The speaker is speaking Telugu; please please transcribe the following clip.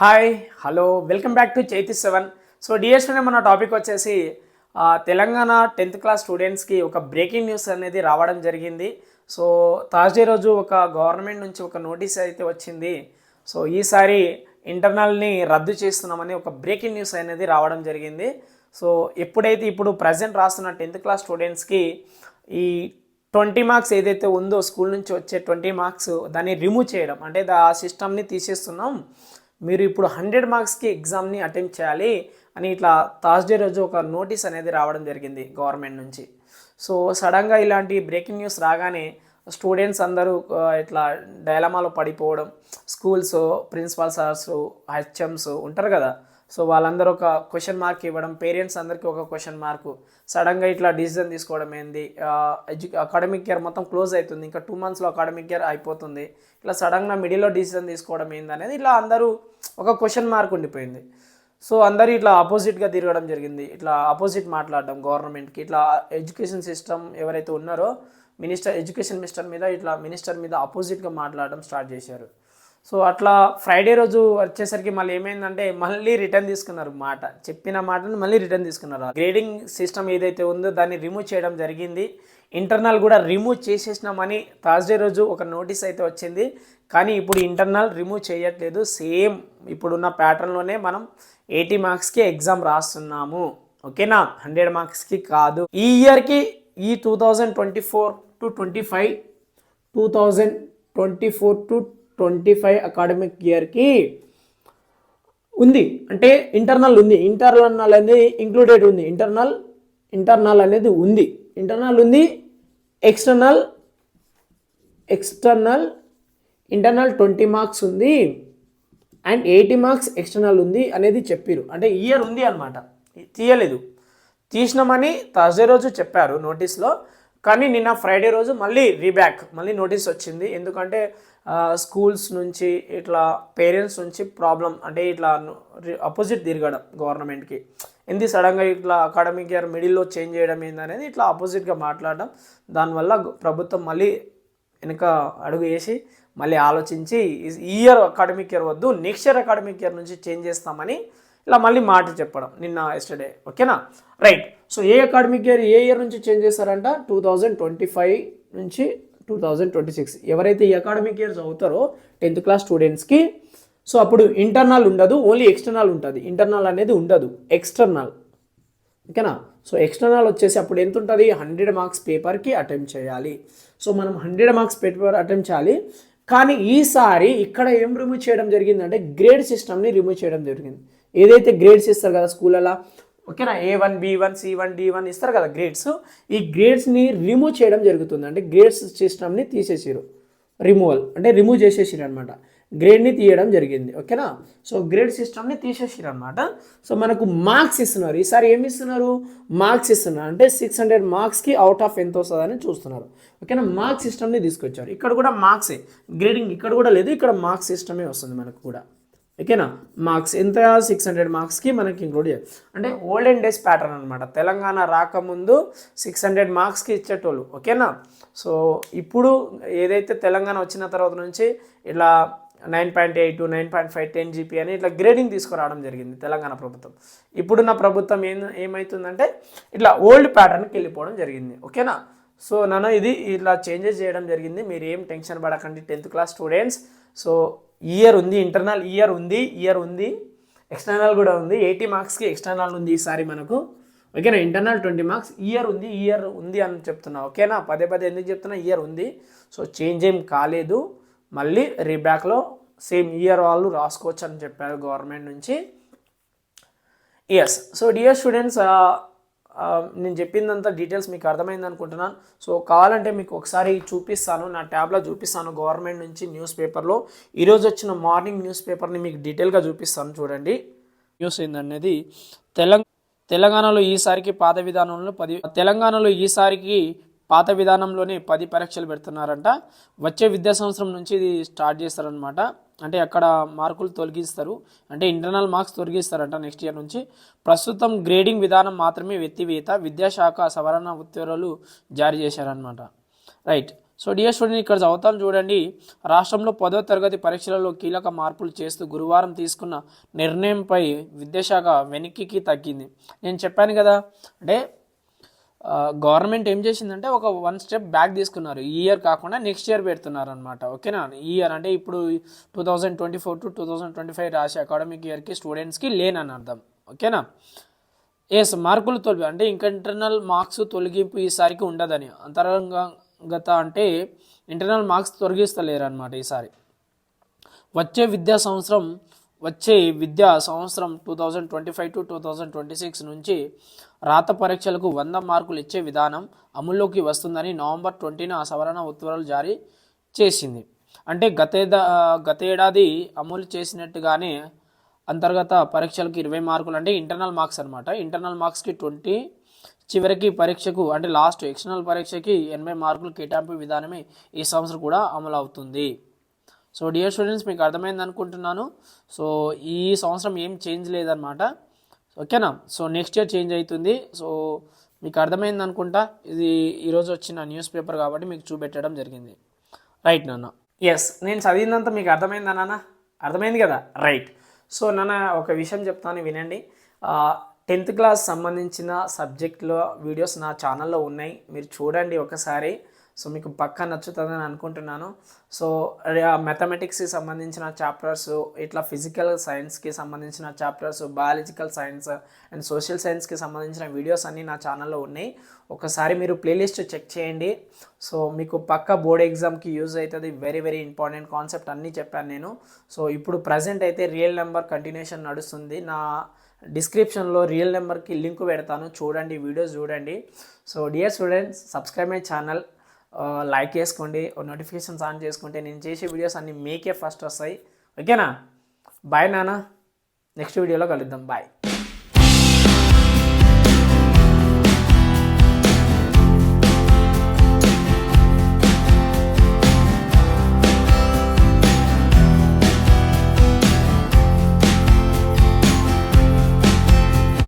Hi hello welcome back to Chaithi seven. So డిఎస్లో మన టాపిక్ వచ్చేసి తెలంగాణ 10th క్లాస్ స్టూడెంట్స్కి ఒక బ్రేకింగ్ న్యూస్ అనేది రావడం జరిగింది. సో థర్స్డే రోజు ఒక గవర్నమెంట్ నుంచి ఒక నోటీస్ అయితే వచ్చింది. సో ఈసారి ఇంటర్నల్ని రద్దు చేస్తున్నామని ఒక బ్రేకింగ్ న్యూస్ అనేది రావడం జరిగింది. సో ఎప్పుడైతే ఇప్పుడు ప్రజెంట్ రాస్తున్న 10th క్లాస్ స్టూడెంట్స్కి ఈ 20 మార్క్స్ ఏదైతే ఉందో స్కూల్ నుంచి వచ్చే 20 మార్క్స్ దాన్ని రిమూవ్ చేయడం అంటే ఆ సిస్టమ్ని తీసేస్తున్నాం, మీరు ఇప్పుడు 100 మార్క్స్కి ఎగ్జామ్ని అటెంప్ట్ చేయాలి అని ఇట్లా థర్స్డే రోజు ఒక నోటీస్ అనేది రావడం జరిగింది గవర్నమెంట్ నుంచి. సో సడన్గా ఇలాంటి బ్రేకింగ్ న్యూస్ రాగానే స్టూడెంట్స్ అందరూ ఇట్లా డైలమాలో పడిపోవడం, స్కూల్స్ ప్రిన్సిపాల్ సార్స్ హెచ్ఎమ్స్ ఉంటారు కదా, సో వాళ్ళందరూ ఒక క్వశ్చన్ మార్క్ ఇవ్వడం, పేరెంట్స్ అందరికీ ఒక క్వశ్చన్ మార్కు, సడన్గా ఇట్లా డిసిజన్ తీసుకోవడం ఏంది, అకాడమిక్ ఇయర్ మొత్తం క్లోజ్ అవుతుంది, ఇంకా 2 monthsలో అకాడమిక్ ఇయర్ అయిపోతుంది, ఇట్లా సడన్గా మిడిల్లో డిసిజన్ తీసుకోవడం ఏంది అనేది ఇట్లా అందరూ ఒక క్వశ్చన్ మార్క్ ఉండిపోయింది. సో అందరూ ఇట్లా ఆపోజిట్గా తిరగడం జరిగింది, ఇట్లా ఆపోజిట్ మాట్లాడడం గవర్నమెంట్కి, ఇట్లా ఎడ్యుకేషన్ సిస్టమ్ ఎవరైతే ఉన్నారో ఎడ్యుకేషన్ మినిస్టర్ మీద ఆపోజిట్గా మాట్లాడడం స్టార్ట్ చేశారు. సో అట్లా ఫ్రైడే రోజు వచ్చేసరికి మళ్ళీ ఏమైందంటే మళ్ళీ రిటర్న్ తీసుకున్నారు, చెప్పిన మాటను మళ్ళీ రిటర్న్ తీసుకున్నారు. గ్రేడింగ్ సిస్టమ్ ఏదైతే ఉందో దాన్ని రిమూవ్ చేయడం జరిగింది. ఇంటర్నల్ కూడా రిమూవ్ చేసేసినామని థర్స్డే రోజు ఒక నోటీస్ అయితే వచ్చింది. కానీ ఇప్పుడు ఇంటర్నల్ రిమూవ్ చేయట్లేదు, సేమ్ ఇప్పుడున్న ప్యాటర్న్లోనే మనం 80 మార్క్స్కి ఎగ్జామ్ రాస్తున్నాము. ఓకేనా, 100 మార్క్స్కి కాదు. ఈ ఇయర్కి ఈ 2024-25 2024-25 అకాడమిక్ ఇయర్కి ఉంది అంటే ఇంటర్నల్ ఉంది, ఇంటర్నల్ అనేది ఇంక్లూడెడ్ ఉంది, ఇంటర్నల్ అనేది ఉంది, ఇంటర్నల్ ఉంది, ఎక్స్టర్నల్ 20 మార్క్స్ ఉంది అండ్ 80 మార్క్స్ ఎక్స్టర్నల్ ఉంది అనేది చెప్పారు. అంటే ఇయర్ ఉంది అనమాట, తీయలేదు, తీసినామని థర్స్డే రోజు చెప్పారు నోటీస్లో. కానీ నిన్న ఫ్రైడే రోజు మళ్ళీ నోటీస్ వచ్చింది. ఎందుకంటే స్కూల్స్ నుంచి ఇట్లా పేరెంట్స్ నుంచి ప్రాబ్లం అంటే ఇట్లా అపోజిట్ తిరగడం గవర్నమెంట్కి, ఎందుకు సడన్గా ఇట్లా అకాడమిక్ ఇయర్ మిడిల్లో చేంజ్ చేయడం ఏందనేది ఇట్లా అపోజిట్గా మాట్లాడడం, దానివల్ల ప్రభుత్వం మళ్ళీ వెనుక అడుగు వేసి మళ్ళీ ఆలోచించి ఈ ఇయర్ అకాడమిక్ ఇయర్ వద్దు, నెక్స్ట్ ఇయర్ అకాడమిక్ ఇయర్ నుంచి చేంజ్ చేస్తామని ఇలా మళ్ళీ మాట చెప్పడం నిన్న ఎస్టర్డే. ఓకేనా, రైట్. సో ఏ ఇయర్ నుంచి చేంజ్ చేస్తారంట, 2025 నుంచి 2026. ఎవరైతే ఈ అకాడమిక్ ఇయర్ చదువుతారో 10th క్లాస్ స్టూడెంట్స్కి, సో అప్పుడు ఇంటర్నల్ ఉండదు, ఓన్లీ ఎక్స్టర్నల్ ఉంటుంది. ఇంటర్నల్ అనేది ఉండదు, ఎక్స్టర్నల్. ఓకేనా, సో ఎక్స్టర్నల్ వచ్చేసి అప్పుడు ఎంత ఉంటుంది, 100 మార్క్స్ పేపర్కి అటెంప్ట్ చేయాలి. సో మనం 100 మార్క్స్ పేపర్ అటెంప్ట్ చేయాలి. కానీ ఈసారి ఇక్కడ ఏం రిమూవ్ చేయడం జరిగిందంటే గ్రేడ్ సిస్టమ్ని రిమూవ్ చేయడం జరిగింది. ఏదైతే గ్రేడ్స్ ఇస్తారు కదా స్కూళ్ళలో, ఓకేనా, A1 B1 C1 D1 ఇస్తారు కదా గ్రేడ్స్, ఈ గ్రేడ్స్ని రిమూవ్ చేయడం జరుగుతుంది. అంటే గ్రేడ్స్ సిస్టమ్ని తీసేసారు, రిమూవ్ చేసేసారు అనమాట, గ్రేడ్ని తీయడం జరిగింది. ఓకేనా, సో గ్రేడ్ సిస్టమ్ని తీసేసారు అనమాట. సో మనకు మార్క్స్ ఇస్తున్నారు, ఈసారి ఏమి ఇస్తున్నారు, మార్క్స్ ఇస్తున్నారు. అంటే 600 మార్క్స్కి అవుట్ ఆఫ్ ఎంత వస్తుందని చూస్తున్నారు. ఓకేనా, మార్క్స్ సిస్టమ్ని తీసుకొచ్చారు. ఇక్కడ కూడా మార్క్సే, గ్రేడింగ్ ఇక్కడ కూడా లేదు, ఇక్కడ మార్క్స్ సిస్టమే వస్తుంది మనకు కూడా. ఓకేనా, మార్క్స్ ఎంత, 600 మార్క్స్కి మనకి ఇంక్లూడ్ చేయాలి. అంటే ఓల్డెన్ డేస్ ప్యాటర్న్ అనమాట, తెలంగాణ రాకముందు 600 మార్క్స్కి ఇచ్చేటోళ్ళు. ఓకేనా, సో ఇప్పుడు ఏదైతే తెలంగాణ వచ్చిన తర్వాత నుంచి ఇట్లా 9.8 9.5 10 GP అని ఇట్లా గ్రేడింగ్ తీసుకురావడం జరిగింది తెలంగాణ ప్రభుత్వం. ఇప్పుడున్న ప్రభుత్వం ఏమవుతుందంటే ఇట్లా ఓల్డ్ ప్యాటర్న్కి వెళ్ళిపోవడం జరిగింది. ఓకేనా, సో నన్ను ఇది ఇట్లా చేంజెస్ చేయడం జరిగింది. మీరు ఏం టెన్షన్ పడకండి 10th class students. So year ఉంది, ఇంటర్నల్ ఇయర్ ఉంది, ఎక్స్టర్నల్ కూడా ఉంది, 80 మార్క్స్కి ఎక్స్టర్నల్ ఉంది ఈసారి మనకు. ఓకేనా, ఇంటర్నల్ 20 మార్క్స్, ఇయర్ ఉంది అని చెప్తున్నా. ఓకేనా, పదే ఎందుకు చెప్తున్నా, ఇయర్ ఉంది. సో చేంజ్ ఏం కాలేదు, మళ్ళీ రీబ్యాక్లో సేమ్ ఇయర్ వాళ్ళు రాసుకోవచ్చు అని చెప్పారు గవర్నమెంట్ నుంచి. ఎస్, సో డియర్ స్టూడెంట్స్, నేను చెప్పిందంతా డీటెయిల్స్ మీకు అర్థమైంది అనుకుంటున్నాను. సో కావాలంటే మీకు ఒకసారి చూపిస్తాను, నా ట్యాబ్లో చూపిస్తాను గవర్నమెంట్ నుంచి న్యూస్ పేపర్లో ఈరోజు వచ్చిన మార్నింగ్ న్యూస్ పేపర్ని మీకు డీటెయిల్గా చూపిస్తాను. చూడండి న్యూస్ ఏందనేది. తెలంగాణలో ఈసారికి పాత విధానంలోనే 10 పరీక్షలు పెడుతున్నారంట. వచ్చే విద్యా సంవత్సరం నుంచి ఇది స్టార్ట్ చేస్తారనమాట. అంటే అక్కడ మార్కులు తొలగిస్తారు, అంటే ఇంటర్నల్ మార్క్స్ తొలగిస్తారంట నెక్స్ట్ ఇయర్ నుంచి. ప్రస్తుతం గ్రేడింగ్ విధానం మాత్రమే ఎత్తివేత, విద్యాశాఖ సవరణ ఉత్తర్వులు జారీ చేశారనమాట. రైట్, సో డియర్ స్టూడెంట్ ఇక్కడ చదువుతాను చూడండి. రాష్ట్రంలో 10వ తరగతి పరీక్షలలో కీలక మార్పులు చేస్తూ గురువారం తీసుకున్న నిర్ణయంపై విద్యాశాఖ వెనక్కి తగ్గింది. నేను చెప్పాను కదా, అంటే గవర్నమెంట్ ఏం చేసిందంటే ఒక 1 స్టెప్ బ్యాక్ తీసుకున్నారు. ఈ ఇయర్ కాకుండా నెక్స్ట్ ఇయర్ పెడుతున్నారు అనమాట. ఓకేనా, ఈ ఇయర్ అంటే ఇప్పుడు 2024 to 2025 రాసే అకాడమిక్ ఇయర్కి స్టూడెంట్స్కి లేనని అర్థం. ఓకేనా, ఎస్ మార్కులు తొలగి అంటే ఇంకా ఇంటర్నల్ మార్క్స్ తొలగింపు ఈసారికి ఉండదని. అంతర్గత అంటే ఇంటర్నల్ మార్క్స్ తొలగిస్తలేరు అనమాట ఈసారి. వచ్చే విద్యా సంవత్సరం 2025 to 2026 నుంచి రాత పరీక్షలకు 100 మార్కులు ఇచ్చే విధానం అమల్లోకి వస్తుందని నవంబర్ 20న సవరణ ఉత్తర్వులు జారీ చేసింది. అంటే గతేడాది అమలు చేసినట్టుగానే అంతర్గత పరీక్షలకు 20 మార్కులు అంటే ఇంటర్నల్ మార్క్స్ అనమాట. ఇంటర్నల్ మార్క్స్కి 20, చివరికి పరీక్షకు అంటే లాస్ట్ ఎక్స్టర్నల్ పరీక్షకి 80 మార్కులు కేటాయింపు విధానమే ఈ సంవత్సరం కూడా అమలు అవుతుంది. సో డియర్ స్టూడెంట్స్ మీకు అర్థమైంది అనుకుంటున్నాను. సో ఈ సంవత్సరం ఏం చేంజ్ లేదనమాట. ఓకేనా, సో నెక్స్ట్ ఇయర్ చేంజ్ అవుతుంది. సో మీకు అర్థమైంది అనుకుంటా. ఇది ఈరోజు వచ్చిన న్యూస్ పేపర్ కాబట్టి మీకు చూపెట్టడం జరిగింది. రైట్ నాన్న. ఎస్, నేను చదివినంత మీకు అర్థమైందా నాన్న? అర్థమైంది కదా, రైట్. సో నాన్న ఒక విషయం చెప్తాను వినండి. 10th క్లాస్ సంబంధించిన సబ్జెక్ట్లో వీడియోస్ నా ఛానల్లో ఉన్నాయి, మీరు చూడండి ఒకసారి. సో మీకు పక్కా నచ్చుతుందని అనుకుంటున్నాను. సో మ్యాథమెటిక్స్కి సంబంధించిన చాప్టర్స్, ఇట్లా ఫిజికల్ సైన్స్కి సంబంధించిన chapters, biological science and social సైన్స్కి సంబంధించిన వీడియోస్ అన్నీ నా ఛానల్లో ఉన్నాయి. ఒకసారి మీరు ప్లేలిస్ట్ చెక్ చేయండి. సో మీకు పక్కా బోర్డ్ ఎగ్జామ్కి యూజ్ అవుతుంది. వెరీ వెరీ ఇంపార్టెంట్ కాన్సెప్ట్ అన్నీ చెప్పాను నేను. సో ఇప్పుడు ప్రజెంట్ అయితే రియల్ నెంబర్ కంటిన్యూషన్ నడుస్తుంది. నా డిస్క్రిప్షన్లో రియల్ నెంబర్కి లింక్ పెడతాను, చూడండి, వీడియోస్ చూడండి. So dear students, subscribe my channel, like చేసుకోండి, నోటిఫికేషన్స్ ఆన్ చేసుకుంటే నేను చేసే వీడియోస్ అన్నీ మీకే ఫస్ట్ వస్తాయి. ఓకేనా, బాయ్ నాన్న, నెక్స్ట్ వీడియోలో కలుద్దాం, బాయ్.